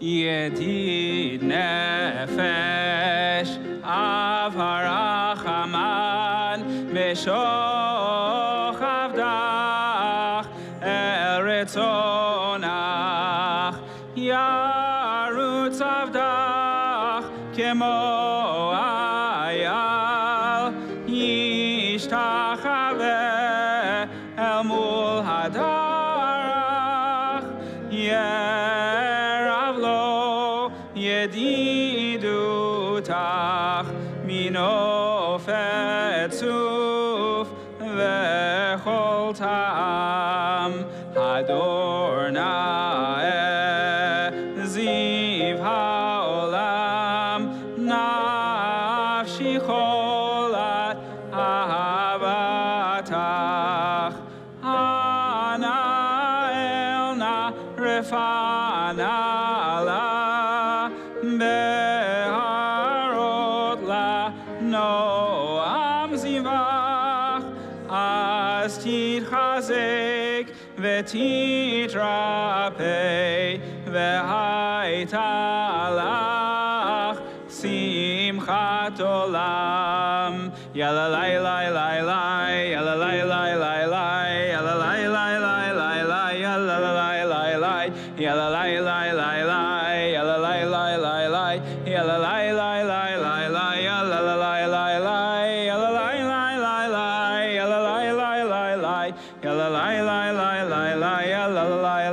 Yedid nefesh av harachaman meshoch avdach el retzonach yarutz avdach kemo ayal yishtachaveh el mul hadarach yerav lo yedidutach minofet suf vechol ta'am hadornae ziv haolam nafshi cholat ahavatach ana elna refana la beharot la noam zivach as titchazek vetitrapei vehaitalach simchat olam yalalai lai lai lai yalalai lai lai lai yalalai lai lai lai lai yalalai lai lai yalalai lai lai lai yalalai lai lai lai yalalai lai lai lai lai yalalai lai lai yalalai lai lai lai yalalai lai lai lai yalalai lai lai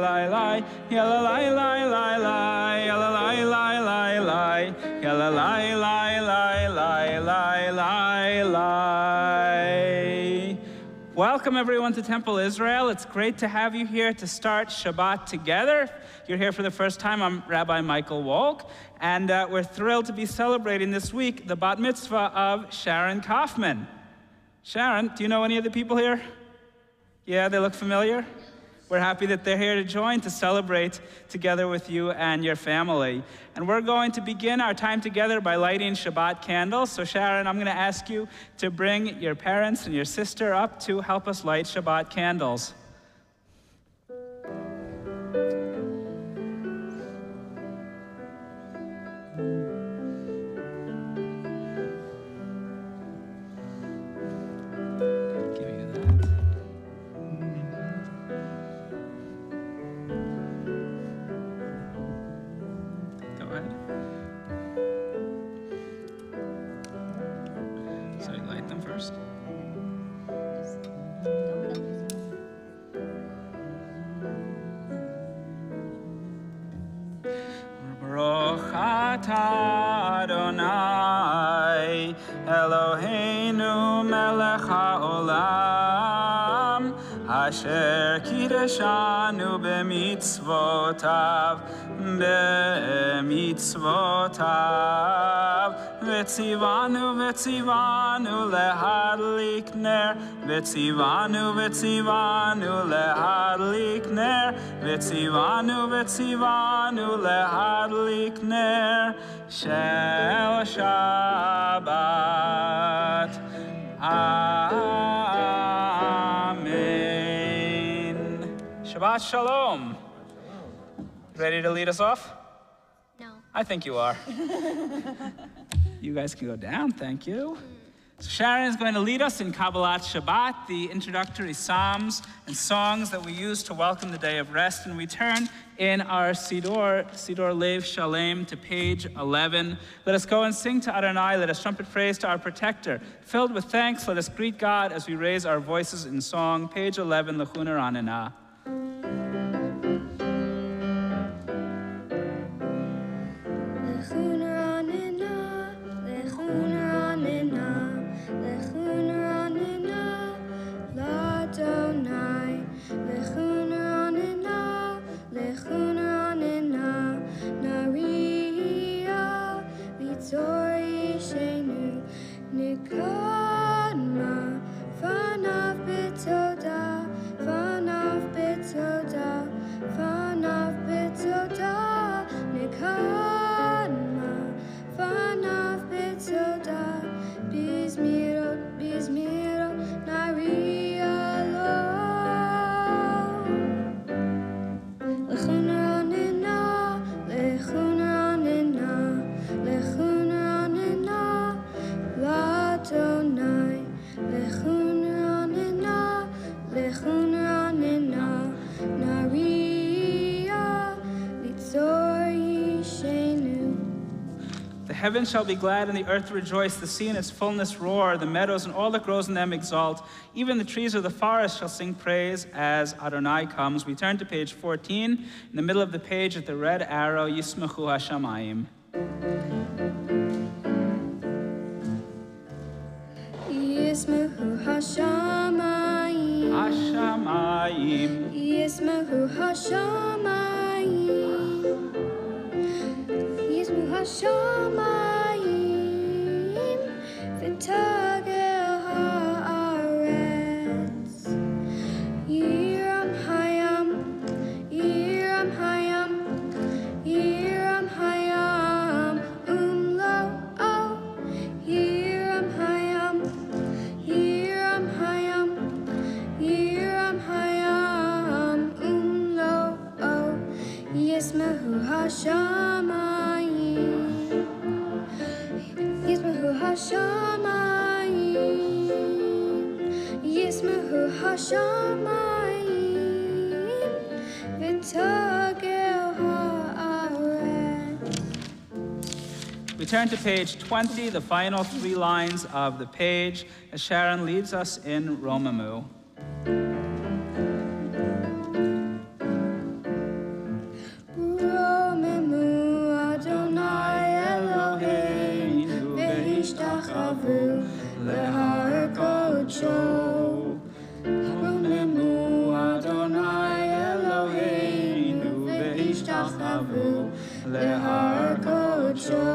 lai lai yalalai lai lai yalalai lai lai lai yalalai lai lai lai yalalai lai lai lai lai. Welcome everyone to Temple Israel. It's great to have you here to start Shabbat together. If you're here for the first time, I'm Rabbi Michael Wolk, and we're thrilled to be celebrating this week the bat mitzvah of Sharon Kaufman. Sharon, do you know any of the people here? Yeah, they look familiar? We're happy that they're here to join to celebrate together with you and your family. And we're going to begin our time together by lighting Shabbat candles. So Sharon, I'm going to ask you to bring your parents and your sister up to help us light Shabbat candles. Adonai Eloheinu melech haolam asher kideshanu b'mitzvotav v'tzivanu lehadlik ner v'tzivanu lehadlik ner v'tzivanu lehadlik ner shel Shabbat. Amen. Shabbat Shalom. Ready to lead us off? No. I think you are. You guys can go down, thank you. So Sharon is going to lead us in Kabbalat Shabbat, the introductory psalms and songs that we use to welcome the day of rest. And we turn in our Sidor Lev Shalem to page 11. Let us go and sing to Adonai. Let us trumpet praise to our protector. Filled with thanks, let us greet God as we raise our voices in song. Page 11, Lechuner Anena. Nikadma, fanav betoda, fanav heaven shall be glad and the earth rejoice, the sea and its fullness roar, the meadows and all that grows in them exalt. Even the trees of the forest shall sing praise as Adonai comes. We turn to page 14. In the middle of the page at the red arrow, Yismachu Hashamayim. Yismachu Hashamayim. Hashamayim. Yismachu Hashamayim. Yismachu Hashamayim. V'tagel haaretz. Yiram hayam. Yiram hayam. Yiram hayam. Umlo. Oh. Yiram hayam. Yiram hayam. Yiram hayam. Umlo. Oh. Yismachu Hashamayim. Yismachu Hashamayim. Yismachu Hashamayim. V'tagel haaretz. We turn to page 20, the final 3 lines of the page, as Sharon leads us in Romamu. Romemu Adonai Eloheinu v'hishtachvu lehar kodsho. Romemu Adonai Eloheinu v'hishtachvu lehar kodsho.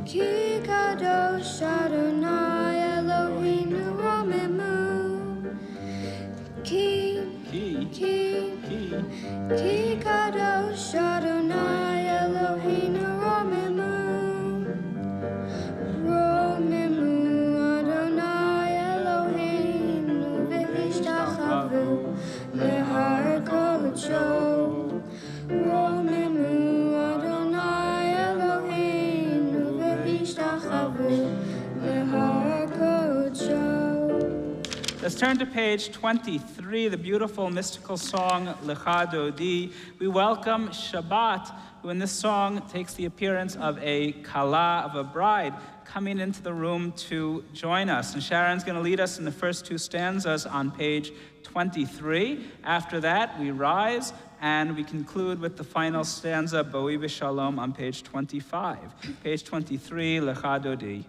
Ki kadosh Adonai Eloheinu Romemu. Ki kadosh Adonai Eloheinu Romemu. Romemu Adonai Eloheinu v'hishtachvu lehar kodsho. Romemu Adonai Eloheinu v'hishtachvu lehar kodsho. Let's turn to page 23, the beautiful mystical song Lecha Dodi. We welcome Shabbat, who in this song takes the appearance of a kala, of a bride, coming into the room to join us. And Sharon's going to lead us in the first 2 stanzas on page 23. After that, we rise and we conclude with the final stanza, Boi B'Shalom, on page 25. Page 23, Lecha Dodi.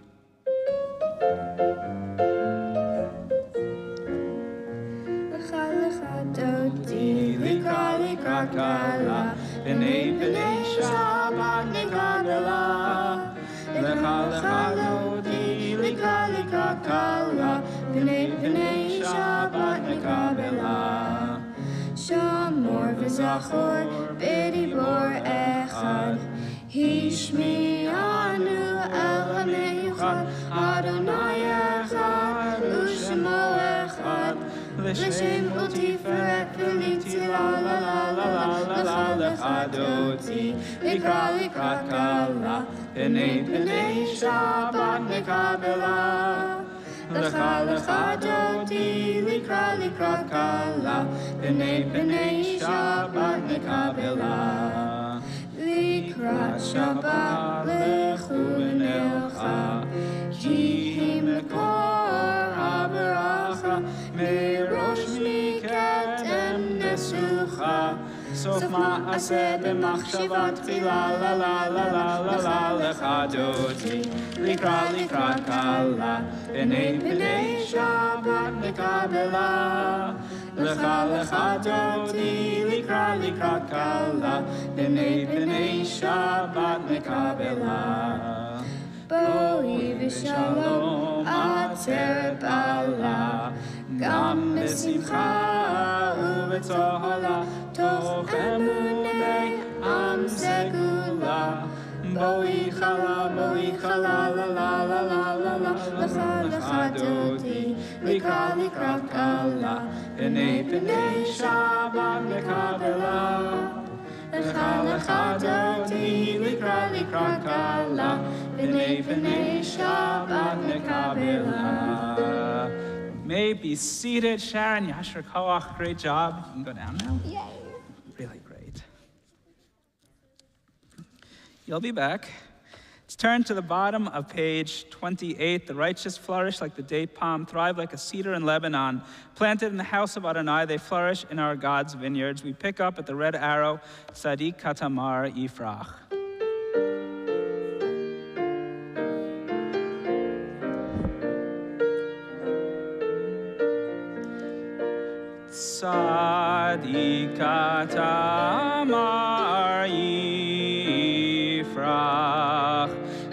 Dodi lika kala, b'nei Shabbat nekabela. Lecha dodi lika kala, b'nei Shabbat nekabela. Shamor v'zachor b'dibor echad, hishmi'anu el hameyuchad, Adonai echad u'shemo echad. L'shem u'tiferet v'litila la la la la la la lecha dodi likra kala b'nei Shabbat nekabela. Lecha dodi likra kala b'nei Shabbat nekabela. Likrat Shabbat lechu v'nelcha, ki hi mekor haberacha, merosh miketem nesucha. Sof ma'aseh b'machshava tchila la la la la la la lecha dodi likra kala b'nei Shabbat nekabela. Lecha dodi likra kala b'nei Shabbat nekabela. Boi v'shalom atzeret bala, gam b'simcha u'b'tohala, toch emunei am segula. Boi chala la la la la la la. Lecha dodi likra kala b'nei Shabbat nekabela. Lecha dodi likra kala b'nei Shabbat nekabela. May be seated. Sharon, Yasher Koach, great job. You can go down now. Yay. Really great. You'll be back. Let's turn to the bottom of page 28. The righteous flourish like the date palm, thrive like a cedar in Lebanon. Planted in the house of Adonai, they flourish in our God's vineyards. We pick up at the red arrow, Tzadik Katamar Yifrach. Tzadik Katamar Yifrach.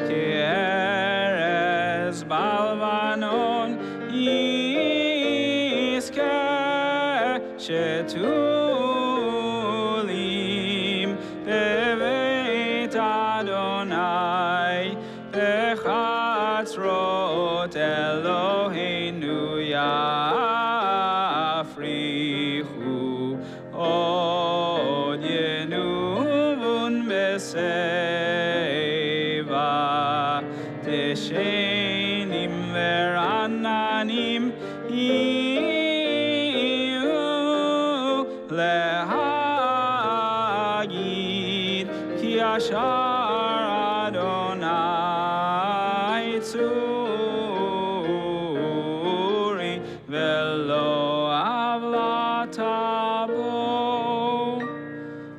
Keres balvanon yiske shetulim beveit Adonai bechatzrot Eloheinu yafrichu od yenuvun beseva Deshenim verananim iu lehagid ki ashar Adonai tzuri velo avlatabo.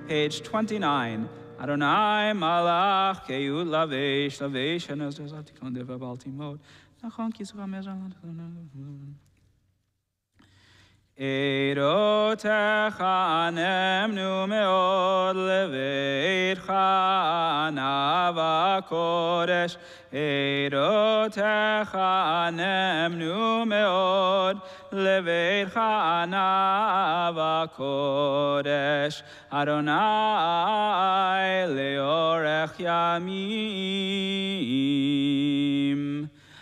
Page 29. Adonai malach keyud lavesh lavesh anas desatikon deva baltimod nachon kisucha mezran Erotecha nemnu meod leveitcha nava kodesh Erotecha nemnu meod leveitcha nava kodesh Adonai leorech yamim.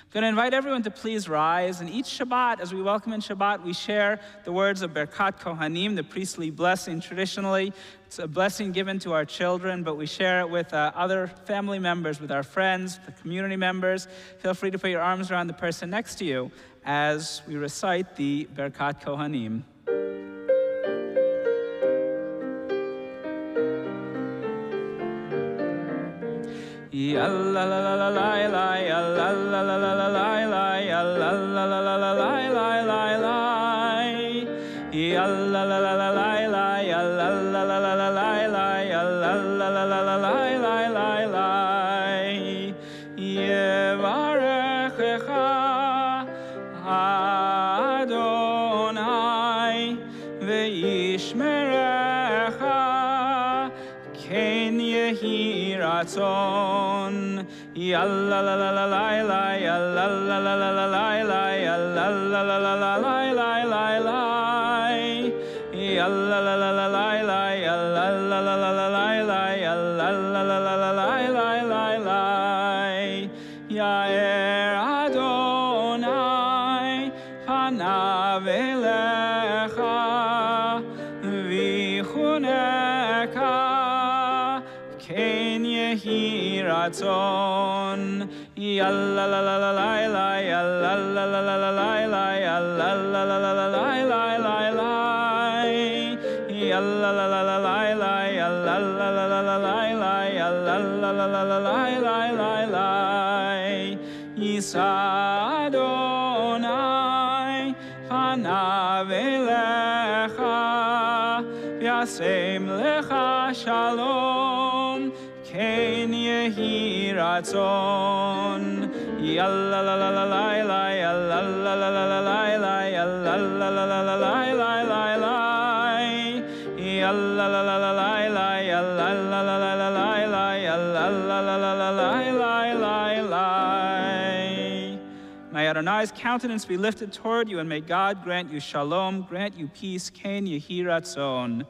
I'm going to invite everyone to please rise. And each Shabbat, as we welcome in Shabbat, we share the words of Berkat Kohanim, the priestly blessing. Traditionally, it's a blessing given to our children, but we share it with other family members, with our friends, the community members. Feel free to put your arms around the person next to you as we recite the Berkat Kohanim. Yalla la la la la la yalla la la la la la la yalla la la la la la la la la yalla la la la la la yalla la la la la la la yalla la la la la la la la yevarechecha Adonai ve'yishmerecha ken yehi ratzon yalla la la la la la yalla la la la la la la yalla la la la la la la la yalla la la la la la yalla la la la la la la yalla la la la la la la Yair Adonai panav elecha vichuneka Ken yehi ratzon yalla la la la la la yalla la la la la la la yalla la la la la la la la yalla la la la la la yalla la la la la la la yalla la la la la la Yisa Adonai panav elecha v'yasem lecha shalom Ken yehi ratzon yalla la la la la la yalla la la la la la la yalla la la la la la la la yalla la la la la la yalla la la la la la la yalla la la la la la. May Adonai's countenance be lifted toward you, and may God grant you shalom, grant you peace. Ken yehi ratzon.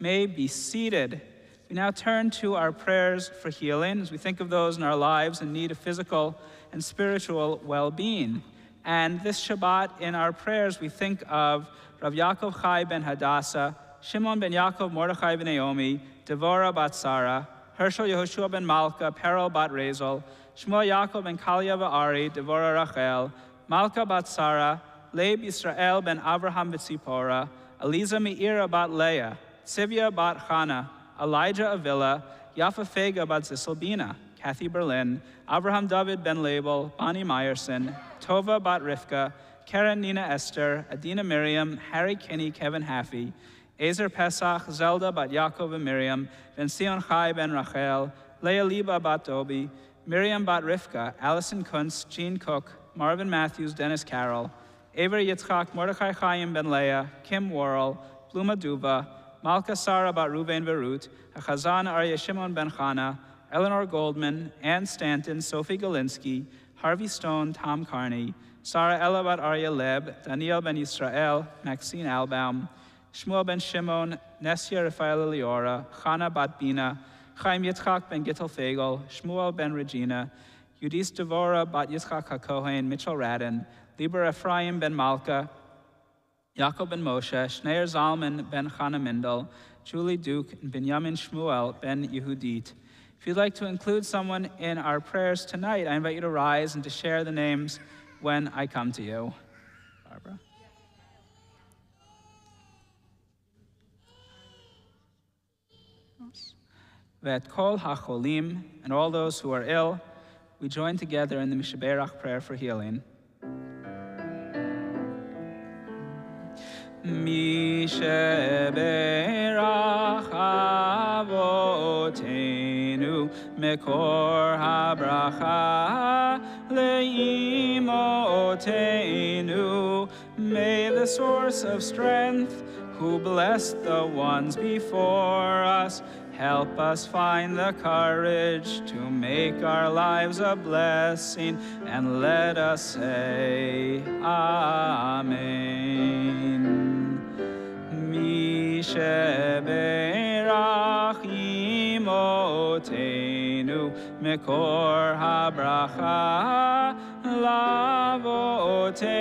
May be seated. We now turn to our prayers for healing as we think of those in our lives in need of physical and spiritual well-being. And this Shabbat, in our prayers, we think of Rav Yaakov Chai ben Hadassah, Shimon ben Yaakov Mordechai ben Naomi, Devorah bat Sarah, Hershel Yehoshua ben Malka, Perel bat Rezel, Shmuel Yaakov ben Kalia Ari, Devorah Rachel, Malka bat Sarah, Leib Yisrael ben Avraham v'Tzipora, Eliza Meira bat Leah, Tzivya bat Chana, Elijah Avila, Yafa Fega bat Ziselbina, Kathy Berlin, Abraham David Ben Label, Bonnie Meyerson, Tova bat Rivka, Karen Nina Esther, Adina Miriam, Harry Kinney, Kevin Haffey, Ezer Pesach, Zelda bat Yaakov and Miriam, Ben Sion Chai ben Rachel, Leah Liba bat Dobi, Miriam bat Rivka, Allison Kuntz, Jean Cook, Marvin Matthews, Dennis Carroll, Aver Yitzchak, Mordechai Chaim ben Leah, Kim Worrell, Bluma Duva, Malka Sarah bat Ruvain Verut, Chazan Arya Shimon ben Chana, Eleanor Goldman, Ann Stanton, Sophie Galinsky, Harvey Stone, Tom Carney, Sarah Ella bat Arya Leb, Daniel ben Yisrael, Maxine Albaum, Shmuel ben Shimon, Nessia Rafael Eliora, Chana bat Bina, Chaim Yitzchak ben Gittel Fagel, Shmuel ben Regina, Yudis Devora bat Yitzchak HaKohen, Mitchell Radin, Lieber Ephraim ben Malka, Yaakov ben Moshe, Shneir Zalman ben Chana Mindel, Julie Duke, and Binyamin Shmuel ben Yehudit. If you'd like to include someone in our prayers tonight, I invite you to rise and to share the names when I come to you. Barbara. Vet kol hacholim, and all those who are ill, we join together in the Mishabarak prayer for healing. Mishabarak avotenu mekor habracha leimotenu. May the source of strength, who blessed the ones before us, help us find the courage to make our lives a blessing, and let us say, Amen. Mishabarak imotenu mekor habracha lavotenu.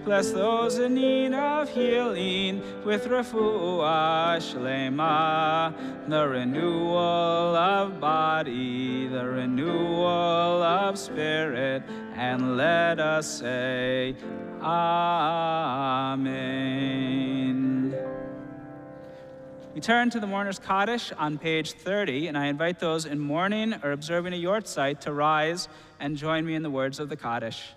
Bless those in need of healing with refuah shlema, the renewal of body, the renewal of spirit, and let us say, Amen. We turn to the Mourner's Kaddish on page 30, and I invite those in mourning or observing a yortzeit to rise and join me in the words of the Kaddish.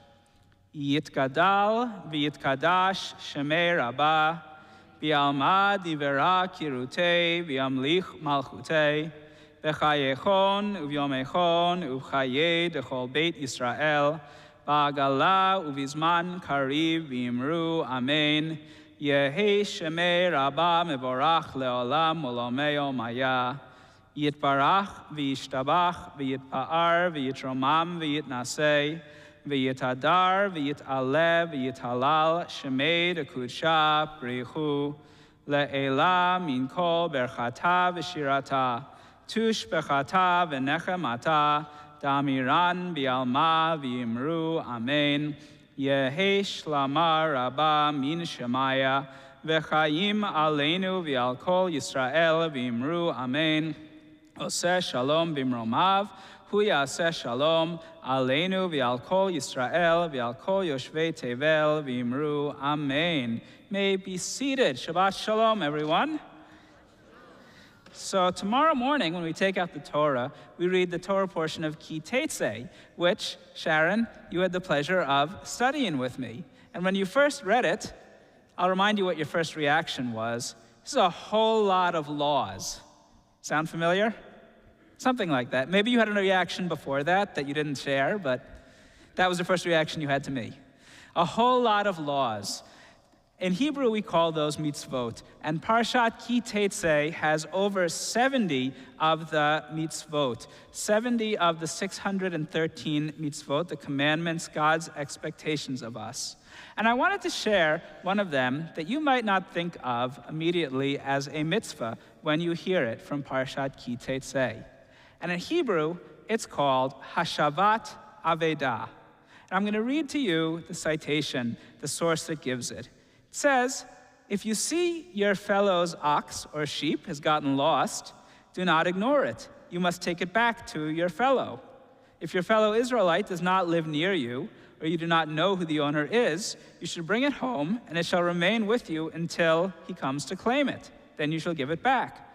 Yitkadal v'yitkadash shemei rabba, v'alma divera kirutei v'amlich malchutei, v'chayechon uvyomechon uv'chayei dechol beit Yisrael, ba'agala uvizman kariv v'imru amen. Yehi shemei rabba mevorach leolam ulameo maya. Yitbarach v'yishtabach v'yitpa'ar v'yitromam v'yitnasei, v'yitadar v'yit'aleh v'yithalal shemei dekudsha brichu le'ela min kol berchata v'shirata tush bechata v'nechemata damiran bi'alma v'yimru amen. Yehi shlama rabba min shemaya v'chayim aleinu v'al kol Yisrael v'yimru amen. Oseh shalom b'mromav hu yaseh shalom aleinu v'al kol Yisrael v'al kol yoshvei tevel v'yimru amen. May be seated. Shabbat shalom, everyone. So tomorrow morning, when we take out the Torah, we read the Torah portion of Ki Tetzei, which, Sharon, you had the pleasure of studying with me. And when you first read it, I'll remind you what your first reaction was. This is a whole lot of laws. Sound familiar? Something like that. Maybe you had a reaction before that you didn't share, but that was the first reaction you had to me. A whole lot of laws. In Hebrew, we call those mitzvot, and Parshat Ki Tetzei has over 70 of the mitzvot, 70 of the 613 mitzvot, the commandments, God's expectations of us. And I wanted to share one of them that you might not think of immediately as a mitzvah when you hear it from Parshat Ki Tetzei. And in Hebrew, it's called Hashavat Avedah. And I'm going to read to you the citation, the source that gives it. It says, if you see your fellow's ox or sheep has gotten lost, do not ignore it. You must take it back to your fellow. If your fellow Israelite does not live near you, or you do not know who the owner is, you should bring it home, and it shall remain with you until he comes to claim it. Then you shall give it back.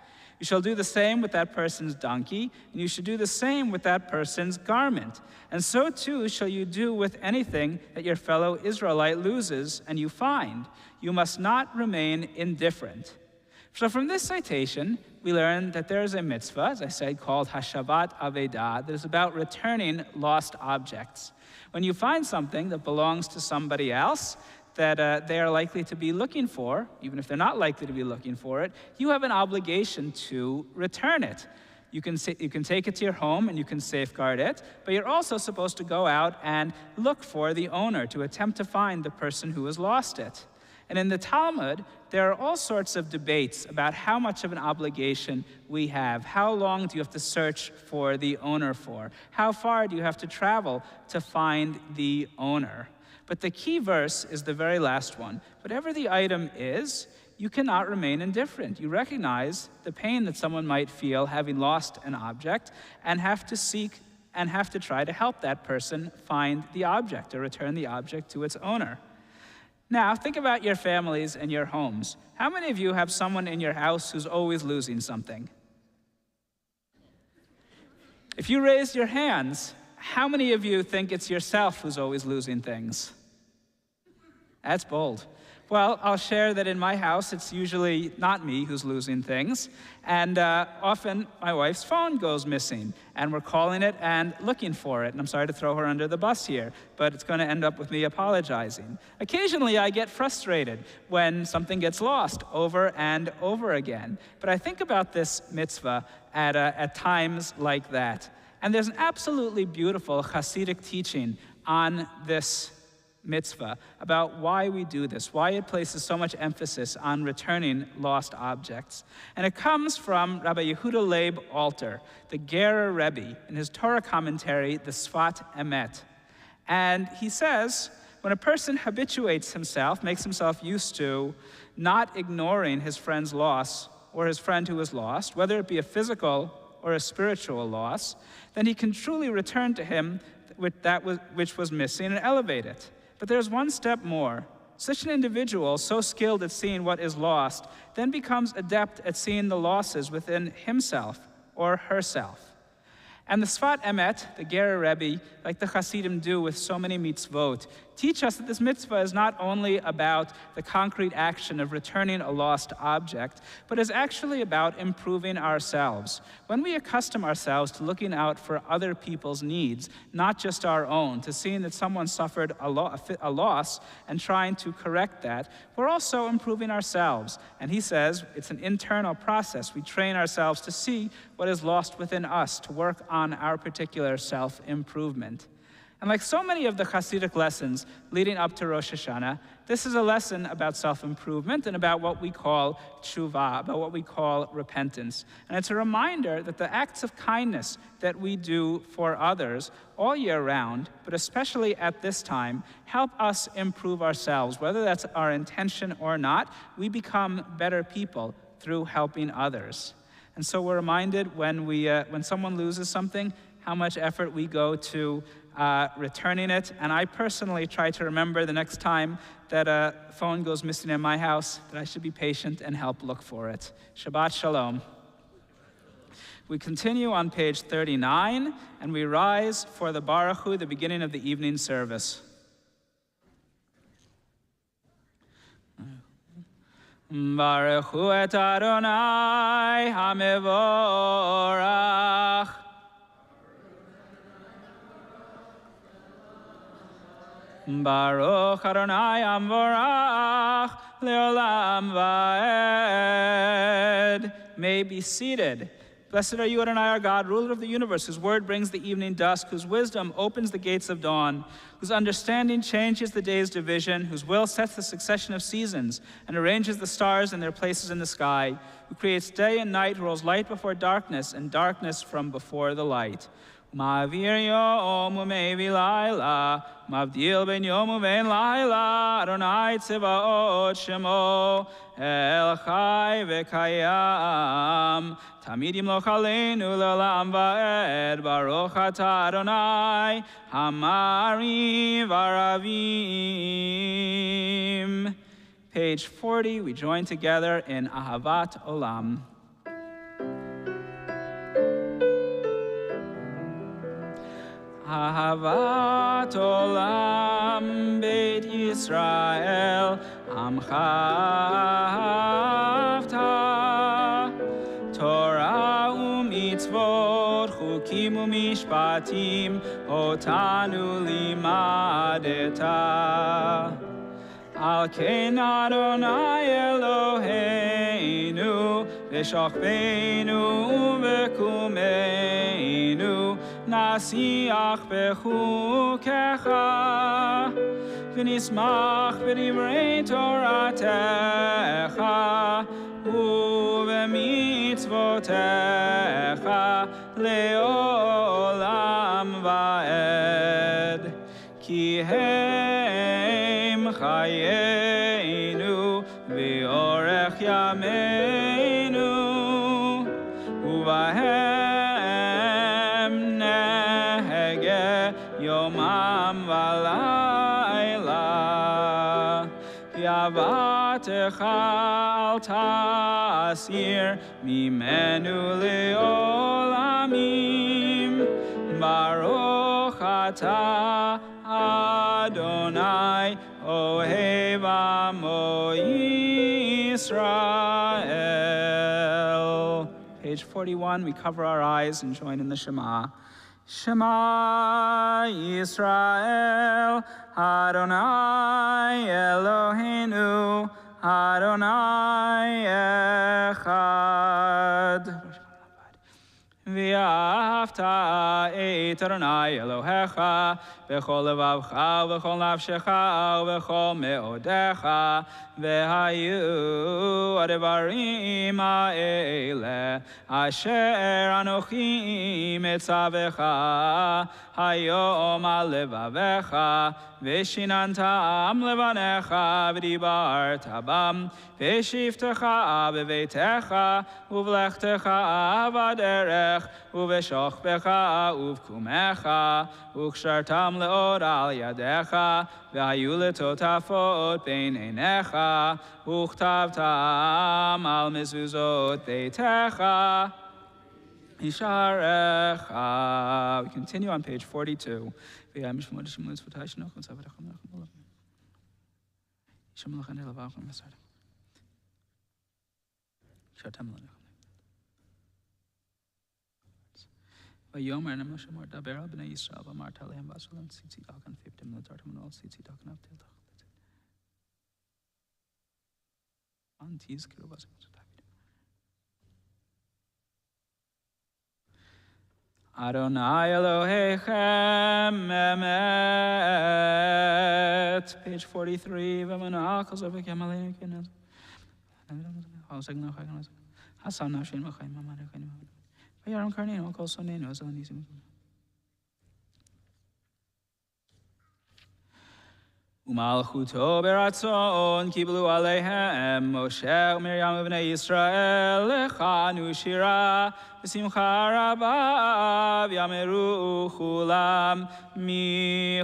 You shall do the same with that person's donkey, and you should do the same with that person's garment. And so too shall you do with anything that your fellow Israelite loses and you find. You must not remain indifferent. So from this citation, we learn that there is a mitzvah, as I said, called Shabbat Avedah, that is about returning lost objects. When you find something that belongs to somebody else, that they are likely to be looking for, even if they're not likely to be looking for it, you have an obligation to return it. You can take it to your home and you can safeguard it, but you're also supposed to go out and look for the owner to attempt to find the person who has lost it. And in the Talmud, there are all sorts of debates about how much of an obligation we have. How long do you have to search for the owner for? How far do you have to travel to find the owner? But the key verse is the very last one. Whatever the item is, you cannot remain indifferent. You recognize the pain that someone might feel having lost an object and have to seek and have to try to help that person find the object or return the object to its owner. Now, think about your families and your homes. How many of you have someone in your house who's always losing something? If you raised your hands, how many of you think it's yourself who's always losing things? That's bold. Well, I'll share that in my house, it's usually not me who's losing things. And often my wife's phone goes missing, and we're calling it and looking for it. And I'm sorry to throw her under the bus here, but it's going to end up with me apologizing. Occasionally, I get frustrated when something gets lost over and over again. But I think about this mitzvah at times like that. And there's an absolutely beautiful Hasidic teaching on this mitzvah about why we do this, why it places so much emphasis on returning lost objects. And it comes from Rabbi Yehuda Leib Alter, the Gerer Rebbe, in his Torah commentary, the Sfat Emet. And he says, when a person habituates himself, makes himself used to not ignoring his friend's loss or his friend who is lost, whether it be a physical or a spiritual loss, then he can truly return to him which was missing and elevate it. But there's one step more. Such an individual, so skilled at seeing what is lost, then becomes adept at seeing the losses within himself or herself. And the Sfat Emet, the Gerer Rebbe, like the Hasidim do with so many mitzvot, teach us that this mitzvah is not only about the concrete action of returning a lost object, but is actually about improving ourselves. When we accustom ourselves to looking out for other people's needs, not just our own, to seeing that someone suffered a loss and trying to correct that, we're also improving ourselves. And he says it's an internal process. We train ourselves to see what is lost within us, to work on our particular self-improvement. And like so many of the Hasidic lessons leading up to Rosh Hashanah, this is a lesson about self-improvement and about what we call tshuva, about what we call repentance. And it's a reminder that the acts of kindness that we do for others all year round, but especially at this time, help us improve ourselves. Whether that's our intention or not, we become better people through helping others. And so we're reminded when someone loses something, how much effort we go to returning it. And I personally try to remember the next time that a phone goes missing in my house that I should be patient and help look for it. Shabbat Shalom. We continue on page 39, and we rise for the Baruch Hu, the beginning of the evening service. Baruch Hu et Adonai HaMevorach. Baruch Adonai HaMevorach Leolam Vaed. May be seated. Blessed are you, Adonai, our God, ruler of the universe, whose word brings the evening dusk, whose wisdom opens the gates of dawn, whose understanding changes the day's division, whose will sets the succession of seasons and arranges the stars in their places in the sky, who creates day and night, who rolls light before darkness and darkness from before the light. Ma'avir yom u'mevi laila, mavdil ben yom u'ben laila, Adonai tzevaot shemo, el chai v'kayam, tamid yimloch aleinu le'olam va'ed, baruch atah Adonai, hamari v'aravim. Page 40, we join together in Ahavat Olam. Ahavat olam Beit Yisrael Amchavta Torah u'mitzvot chukim u'mishpatim otanu limadeta Al ken Adonai Eloheinu v'shachbeinu v'kumeinu nasiach b'chukecha v'nismach b'divrei Toratecha u'v'mitzvotecha le'olam va'ed ki Chayenu v'orech yameinu uvahem nehege yomam v'layla v'yavatecha al tasir mimenu le'olamim baruch atah Adonai Ohev Amo Yisrael. Page 41, we cover our eyes and join in the Shema. Shema Yisrael, Adonai Eloheinu, Adonai Echad. V'ahavta et Adonai Elohecha v'chol levavcha v'chol nafshecha v'chol me'odecha v'hayu advarim ha'ele asher anochi metzavecha hayom al levavecha v'shinantam levanecha v'dibarta bam v'shiftecha b'veitecha uv'lechtecha b'derech uv'shochbecha uv'kumecha u'kshartam le'od al yadecha v'hayu letotafot bein einecha u'chtavtam al mezuzot beitecha Mishabarak. We continue on page 42. Vayomer Moshe daber al bnei Yisrael v'amar talehem v'asolam tzitzi dakan fiftim l'tartam and all tzitzi dakan avtil dach. Antiz kilo v'asim. Adonai Elohechem emet. Page 43. V'manach azovek yamalei kenas. Hasan nafshin v'chayim mamar kenim. Vayaram karninu kol sonenu azalanisim. Umalchuto beratzon kiblu aleihem Moshe u'Miriam u'bnei Yisrael lechanu shira v'simcha rabba v'yameru chulam mi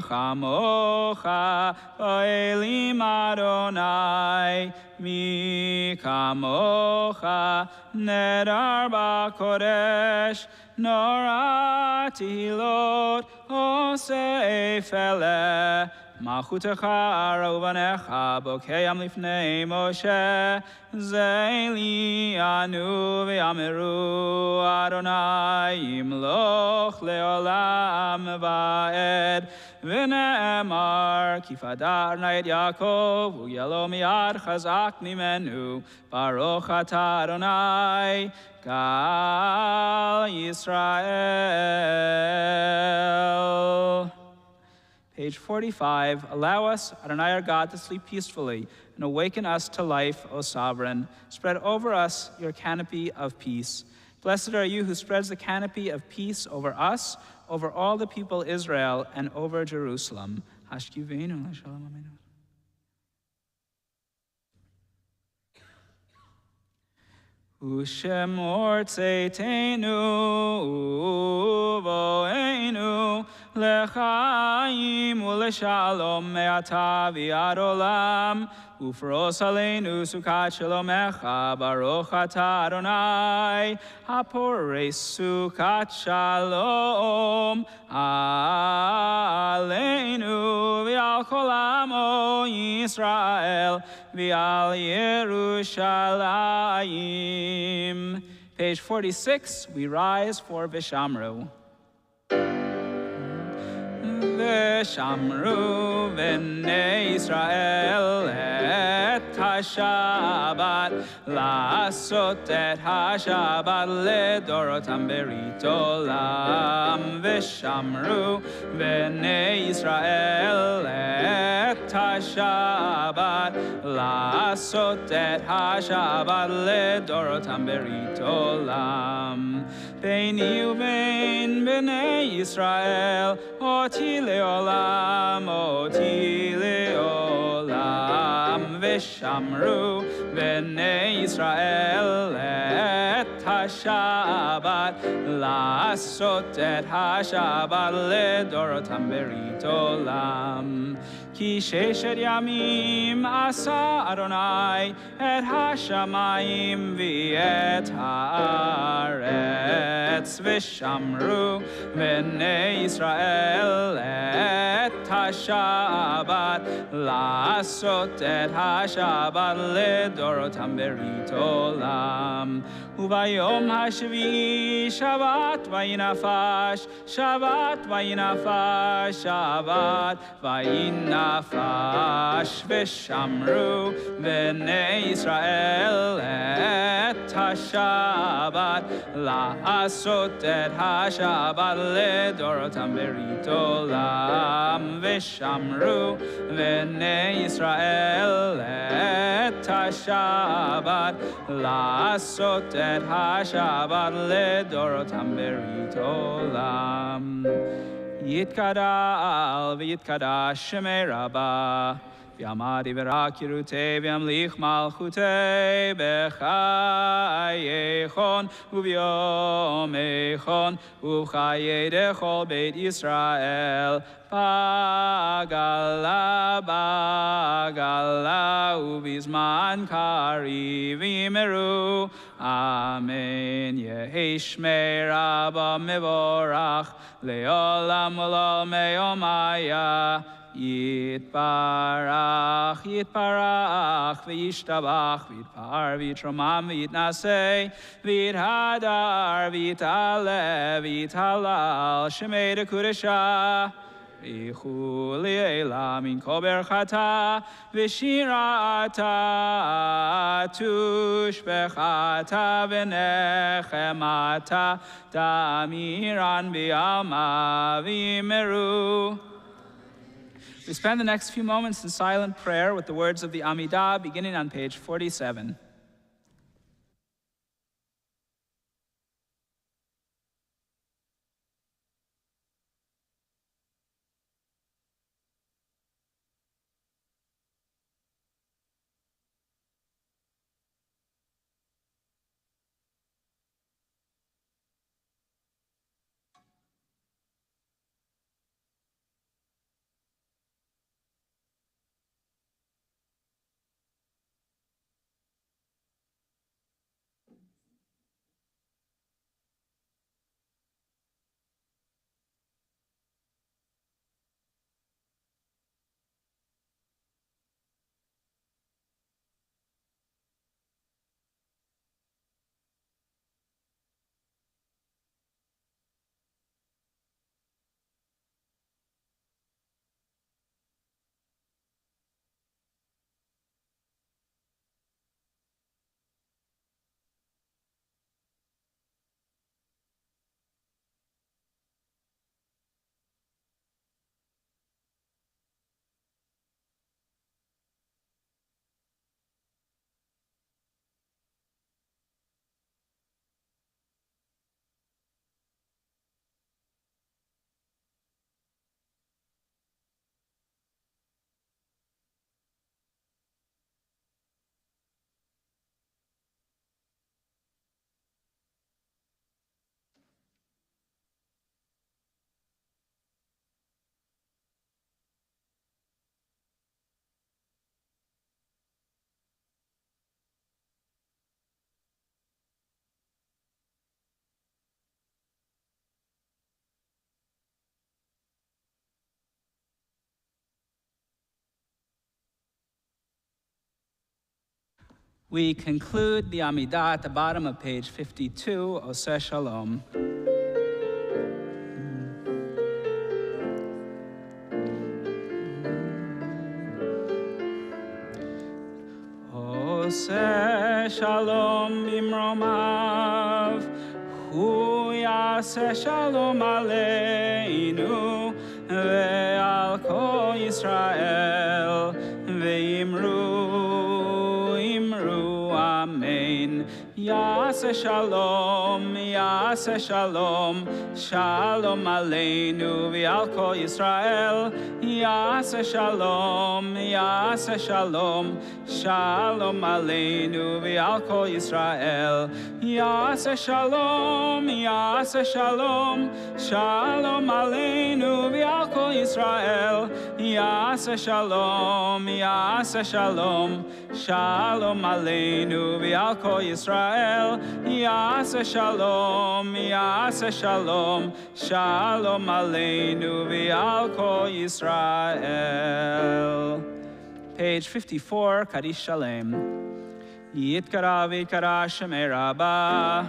chamocha v'elim Adonai mi kamocha nedar b'kodesh nora tehilot osef eleh Malchutecha rovanecha bokeyam lifnei Moshe Zeili anu v'yameru Adonai imloch leolam va'ed v'ne'emar kifadar na'ed Yaakov u'yelo miyad chazak mimenu baruch atah Adonai gal Yisrael. Page 45, allow us, Adonai our God, to sleep peacefully and awaken us to life, O Sovereign. Spread over us your canopy of peace. Blessed are you who spreads the canopy of peace over us, over all the people Israel, and over Jerusalem. Hashkivenu l'shalom amenu. Ushemor tzeitenu vo'enu לחיים ולשלום מעתה ועד עולם, ופרוס עלינו סוכת שלומך, ברוך אתה אדוני, הפורס סוכת שלום עלינו ועל כל עמו ישראל ועל ירושלים. Page 46, we rise for Vishamru. ושמרו בני ישראל את השבת, לעשות את השבת לדורותם ברית עולם. ושמרו בני ישראל את השבת, לעשות את השבת לדורותם ברית עולם. ביני ובין בני ישראל אותי לעולם, אותי לעולם. ושמרו בני ישראל את השבת, לעשות את השבת לדורותם ברית עולם. כי ששת ימים עשה אדוני את השמיים ואת הארץ, ושמרו בני ישראל את השבת, לעשות את השבת לדורותם ברית עולם. וביום השביעי שבת וינפש, שבת וינפש, שבת וינפש. ושמרו בני ישראל את השבת, לעשות את השבת לדורותם ברית עולם. ושמרו בני ישראל את השבת, לעשות את השבת לדורותם ברית עולם. יתגדל ויתקדש שמי רבה, ויעמד יברך ירותי וימליך מלכותי בחייכון וביומייכון ובחיי דכל בית ישראל, בגלה בגלה ובזמן קריב יאמרו אמן. יהי שמי רבה מבורך לעולם ולעולמי יומיה. יתברך, יתברך, וישתבח, ויתפאר, ויתרומם, ויתנשא, ויתהדר, ויתעלה, ויתהלל, שמי דקודשה. וכולי אלה מן כל ברכתה, ושירתה, תושבחתה, ונחמתה, תאמירן בעלמא, ויאמרו. We spend the next few moments in silent prayer with the words of the Amidah, beginning on page 47. We conclude the Amidah at the bottom of page 52, Oseh Shalom. Oseh Shalom bimromav, Hu yaseh shalom aleinu, ve'al kol Yisrael, ve'imru, imru, amen. Yaseh shalom, shalom aleinu, ve'al kol Yisrael, Yaseh shalom, shalom aleinu, ve'al kol Yisrael, Yaseh shalom, shalom aleinu, ve'al kol Yisrael, Yaseh shalom, shalom aleinu, ve'al kol Yisrael, Yaseh shalom, shalom aleinu, ve'al kol Yisrael. Page 54, Kaddish Shalem. Yitkara v'yitkara Shemei Rabbah,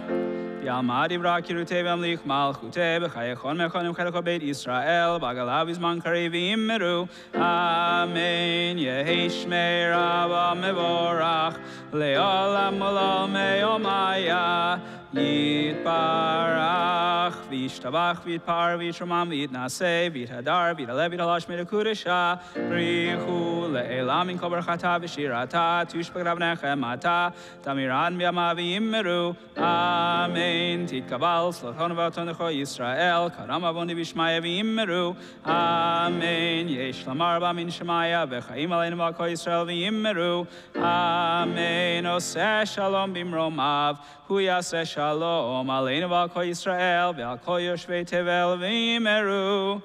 Yalmad Yivra Kirutei v'amlich Malchutei, B'chayechon mechonim cheleko Beit Yisrael, B'agalav Yizman Kari v'yimmeru, Amen. Yehi Shmei Rabbah mevorach, Le'olam olol me'omaya, Yitbarach, V'yishtabach, V'yitpar, V'yitshomam, V'yitnaseh, V'yithadar, V'yitalev, V'yitalash Me'lekudesha, B'richu, Le'elam min kol berachata v'shirata, Tushbek ravnechem ata, Tamiran b'yama v'yimmeru, Amen. Titkabal, Slochon v'atonecho Yisrael, Karam avoni v'shmaya v'yimmeru, Amen. Yesh lamar ba min shemaya, V'chaim aleinu v'al kol Yisrael v'yimmeru, Amen. Oseh shalom bimromav, Hu yaseh shalom aleinu v'al kol Yisrael, V'al kol yoshvei tevel v'yimmeru.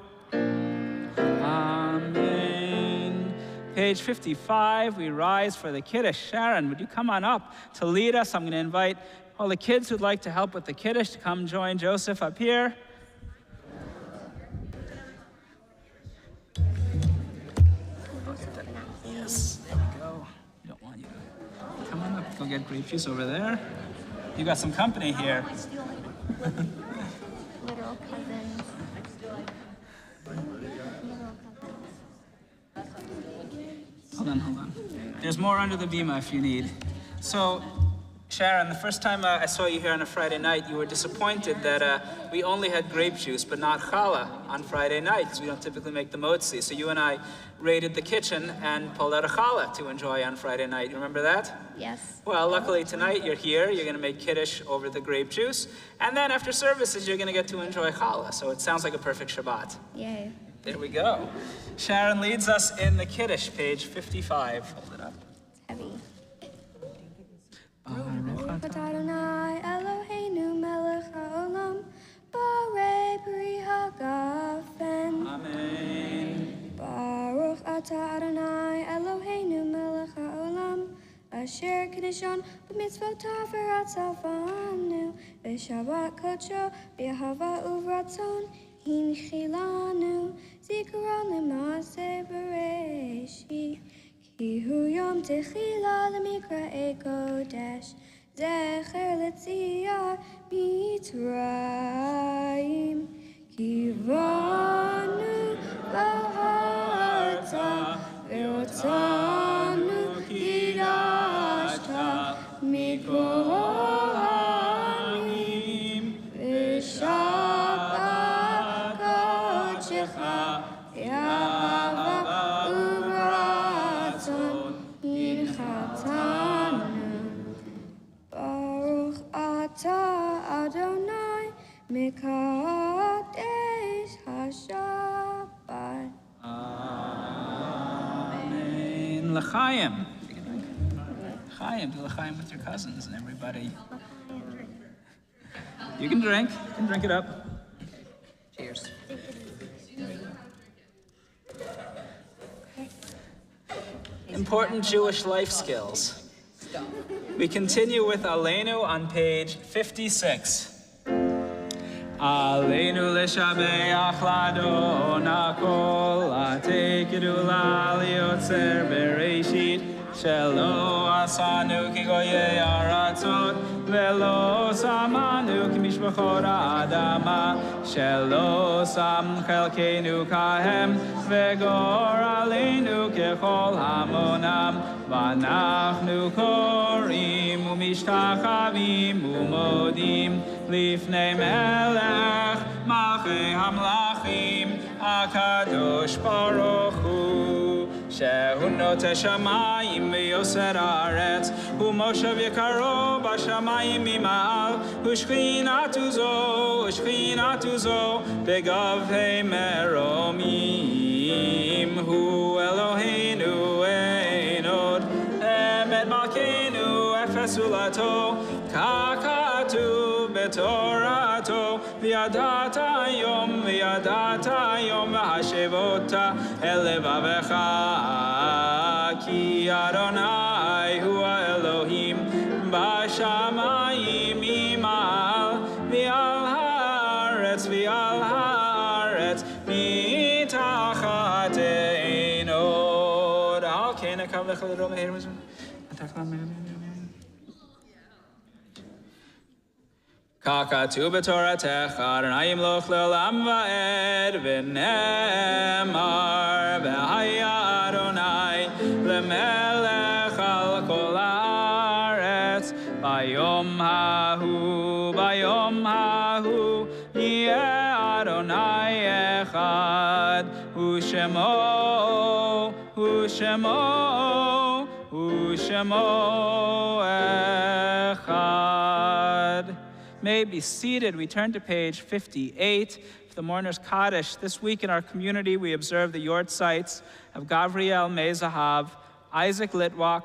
Amen. Page 55, we rise for the Kid of Sharon. Would you come on up to lead us? I'm going to invite all the kids who'd like to help with the Kiddush to come join Joseph up here. Yes, there we go. We don't want you to come on up. Go get grape juice over there. You got some company here. Little cousins. Hold on. There's more under the bima if you need. So, Sharon, the first time I saw you here on a Friday night, you were disappointed that we only had grape juice but not challah on Friday night because we don't typically make the motzi. So you and I raided the kitchen and pulled out a challah to enjoy on Friday night. You remember that? Yes. Well, luckily tonight you're here. You're going to make kiddush over the grape juice. And then after services, you're going to get to enjoy challah. So it sounds like a perfect Shabbat. Yay. There we go. Sharon leads us in the kiddush, page 55. Hold it up. It's heavy. Baruch Baruch Adonai Eloheinu melech haolam, Borei pri hagafen. Amen. Baruch atah Adonai Eloheinu melech haolam, Asher kedishon b'mitzvotav v'ratzavanu, v'shavat kodsho b'ahava uvratzon hinchilanu, zikaron l'maaseh bereshit. Ki hu yom techila l'mikra'e kodesh, zecher l'tziyah mitzrayim. Ki vanu b'harta, ve'otzanu kidashta, mikol ha'amim, v'shabbat kodshecha, yahava uvratzon yinchatanu. Baruch atah Adonai mekadesh haShabbat. Amen. L'chaim. Chaim, do l'chaim with your cousins and everybody. You can drink. You can drink it up. Cheers. Important Jewish life skills. We continue with Aleinu on page 56. Aleinu leshabeach ladon hakol, ate gedula liotzer bereshit, שלא עשנו כגויי ארצות, ולא שמנו כמשפחות האדמה, שלא שם חלקנו כהם, וגורלנו ככל המונם, ואנחנו קוראים ומשתחווים ומודים לפני מלך מלכי המלכים, הקדוש ברוך הוא, שהוא נוטה שמיים ויוסר הארץ, ומושב יקרו בשמיים ממעל, ושכינתו זו בגבי מרומים, הוא אלוהינו אין עוד, אמת מלכנו אפס זולתו, ככתוב בתורתו, וידעת היום והשבות אל לבבך, כי אדוני הוא האלוהים בשמיים ממעל, ועל הארץ מתחת אין עוד. על כן נקב לך לדרום מהר מזמן. ככתוב בתורתך, אדוני ימלוך לעולם ועד, ונאמר, והיה אדוני למלך על כל הארץ, ביום ההוא יהיה אדוני אחד, ושמו אחד. May be seated. We turn to page 58 of the Mourner's Kaddish. This week in our community, we observe the yortzites of Gavriel Mezahav, Isaac Litwak,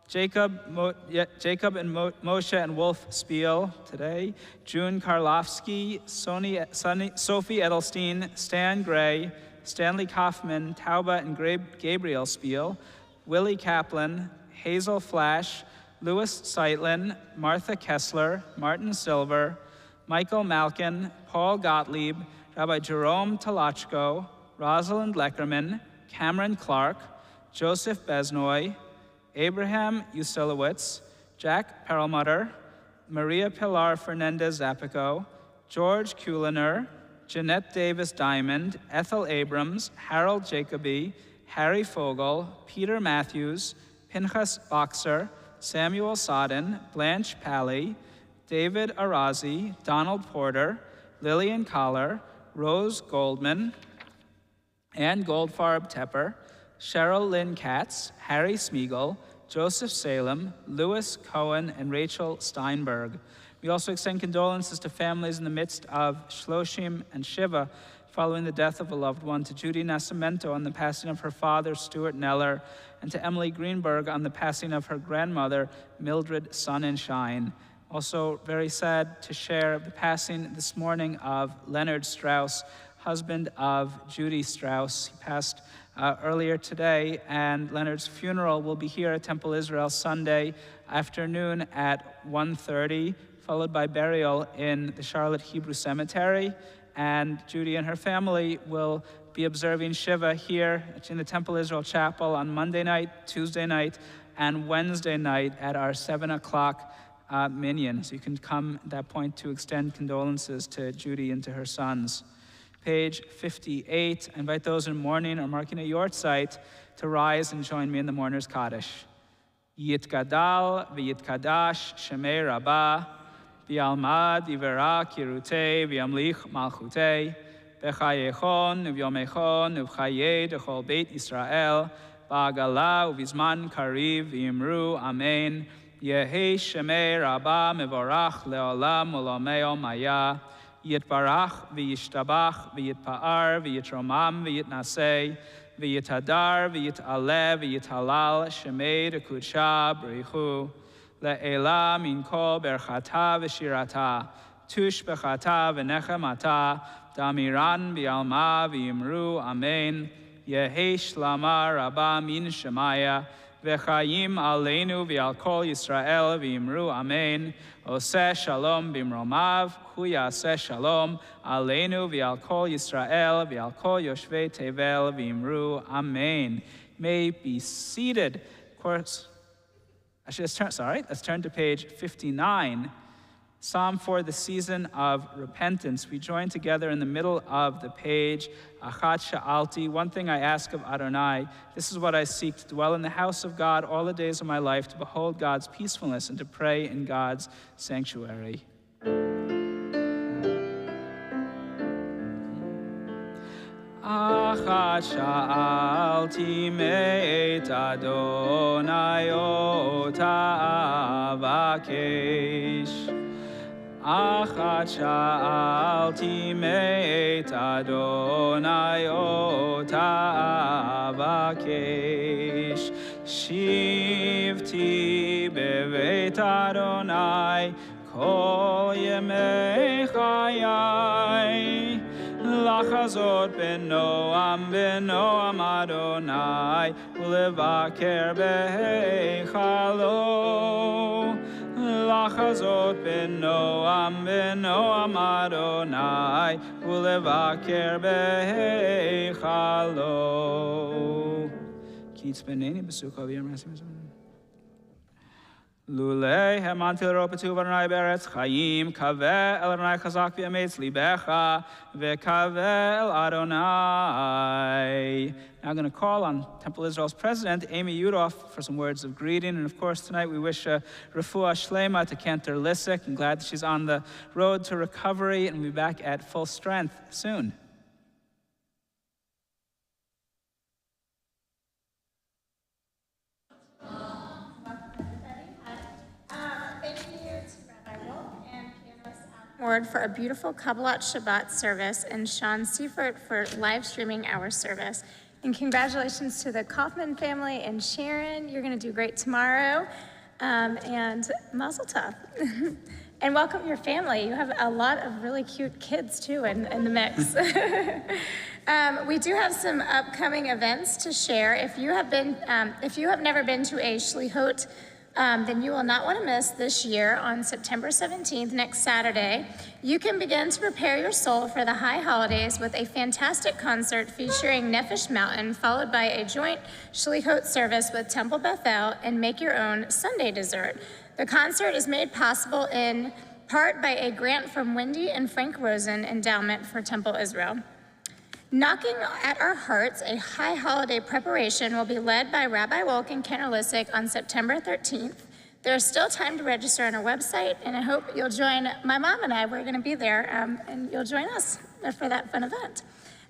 Jacob and Moshe and Wolf Spiel today, June Karlofsky, Sophie Edelstein, Stan Gray, Stanley Kaufman, Tauba and Gabriel Spiel, Willie Kaplan, Hazel Flash, Louis Seitlin, Martha Kessler, Martin Silver, Michael Malkin, Paul Gottlieb, Rabbi Jerome Talachko, Rosalind Leckerman, Cameron Clark, Joseph Besnoy, Abraham Usilowitz, Jack Perlmutter, Maria Pilar Fernandez Zapico, George Kuliner, Jeanette Davis Diamond, Ethel Abrams, Harold Jacoby, Harry Fogel, Peter Matthews, Pinchas Boxer, Samuel Sodden, Blanche Pally, David Arazi, Donald Porter, Lillian Collar, Rose Goldman, Ann Goldfarb Tepper, Cheryl Lynn Katz, Harry Smeagol, Joseph Salem, Louis Cohen, and Rachel Steinberg. We also extend condolences to families in the midst of Shloshim and Shiva following the death of a loved one, to Judy Nascimento on the passing of her father, Stuart Neller, and to Emily Greenberg on the passing of her grandmother, Mildred Sonnenschein. Also very sad to share the passing this morning of Leonard Strauss, husband of Judy Strauss. He passed earlier today, and Leonard's funeral will be here at Temple Israel Sunday afternoon at 1:30, followed by burial in the Charlotte Hebrew Cemetery. And Judy and her family will be observing Shiva here in the Temple Israel Chapel on Monday night, Tuesday night, and Wednesday night at our 7 o'clock minyan. So you can come at that point to extend condolences to Judy and to her sons. Page 58, I invite those in mourning or marking a yortzeit to rise and join me in the Mourner's Kaddish. Yitgadal v'yitkadash shemei rabbah, v'yalmad yivera kirutei v'yamlich malchutei, v'chayechon v'yomechon v'chayei dechol beit Yisrael, ba'agala u'vizman kariv v'yimru amen, yehi shemei rabbah mevorach le'olam u'lomeo maya, Yitbarach v'yishtabach v'yitpa'ar v'yitromam v'yitnasei v'yitadar v'yitaleh v'yitalal shemei dekudsha b'richu le'ela min kol berchata v'shirata tush b'chata v'nechemata damiran v'yalma v'yimru amen yehi shlama rabba min shemaya v'chayim aleinu v'al kol Yisrael v'yimru amen Oseh shalom bimromav, hu yaseh shalom aleinu v'al kol Yisrael v'al kol yoshvei tevel v'imru amen. May be seated. course, let's turn to page 59. Psalm for the season of repentance. We join together in the middle of the page. Achat sha'alti, one thing I ask of Adonai, this is what I seek, to dwell in the house of God all the days of my life, to behold God's peacefulness and to pray in God's sanctuary. Achat sha'alti meit Adonai ota avakesh. Achat sha'alti meit Adonai ota avakesh. Shivti beveit Adonai kol yemei chayai. Lachazot benoam Adonai ulevaker beheichalo. Lachazot benoam Adonai ulevaker beheichalo. Kitz beneni besucha v'yem. Lulei hemantil ropetu v'Adonai beretz chayim kaveh el Adonai chazak v'yametz libecha v'kaveh el Adonai. Now I'm going to call on Temple Israel's president, Amy Yudoff, for some words of greeting. And of course, tonight we wish refuah shlema to Cantor Lissick. I'm glad that she's on the road to recovery and will be back at full strength soon. Word for a beautiful Kabbalat Shabbat service, and Sean Seifert for live streaming our service. And congratulations to the Kaufman family and Sharon. You're going to do great tomorrow. And Mazel Tov. And welcome your family. You have a lot of really cute kids too in the mix. We do have some upcoming events to share. If you have never been to a Shlichut, then you will not want to miss this year on September 17th, next Saturday. You can begin to prepare your soul for the high holidays with a fantastic concert featuring Nefesh Mountain, followed by a joint Shlichut service with Temple Bethel and Make Your Own Sunday Dessert. The concert is made possible in part by a grant from Wendy and Frank Rosen Endowment for Temple Israel. Knocking at Our Hearts, a high holiday preparation, will be led by Rabbi Wolk and Kenner Lissick on September 13th. There's still time to register on our website, and I hope you'll join my mom and I. We're going to be there, and you'll join us for that fun event.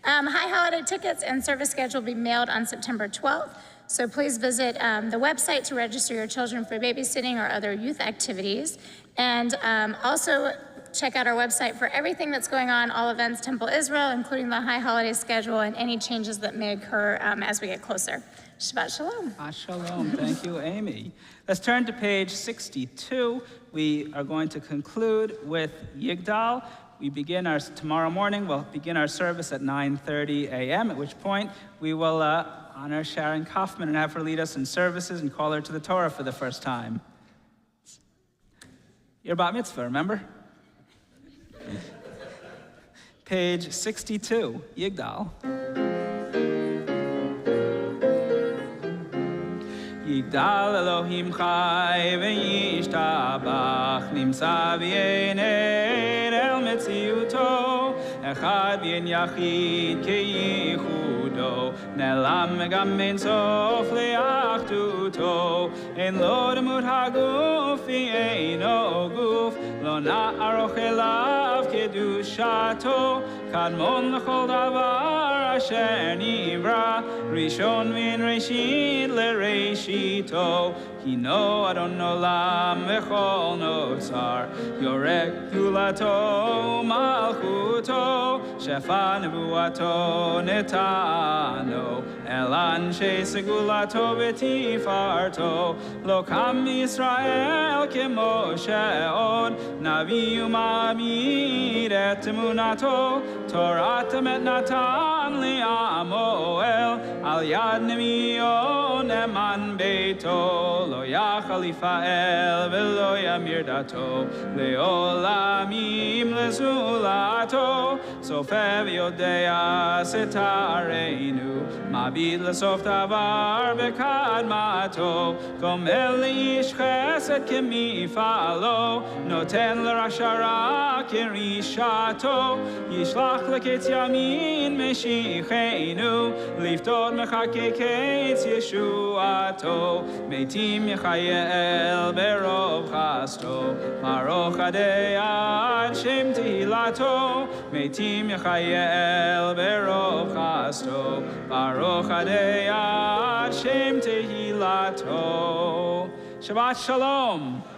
High holiday tickets and service schedule will be mailed on September 12th, so please visit the website to register your children for babysitting or other youth activities. And also, check out our website for everything that's going on, all events Temple Israel, including the high holiday schedule and any changes that may occur as we get closer. Shabbat Shalom. Shalom. Thank you, Amy. Let's turn to page 62. We are going to conclude with Yigdal. Tomorrow morning, we'll begin our service at 9:30 a.m., at which point we will honor Sharon Kaufman and have her lead us in services and call her to the Torah for the first time. Your bat mitzvah, remember? Page 62, Yigdal. Yigdal Elohim chai v'yishtabach nimsa v'yener el metziuto echad v'yen yachid keyichudo ne'lam gam ein sof le'achduto ein lo demut haguf v'eino guf lo na'aroch elav kedushato kadmon l'chol davar asher nivra rishon min reshit le'reshito Hino Adon Olam v'chol notzar yorek gulato malchuto shefa nevuato netano el anshe segulato v'tifarto lo kam Yisrael kemo she'od navi umamid et emunato Torah temet natan li'amoel al yad nevi'o neman beito lo yachal Yifa'el v'lo yamir dato le'olamim lezulato sofev yodea setareinu mabi מעביד לסוף דבר בקדמתו, גומל לאיש חסד כמפעלו, נותן לרשע רע כרשעתו, ישלח לקץ ימין משיחנו, לפתור מחכה קץ ישועתו, מתים יחייל ברוב חסדו, ברוך עדי עד שם תהילתו, מתים יחייל ברוב חסדו, ברוך עדי עד שם תהילתו. Shabbat Shalom.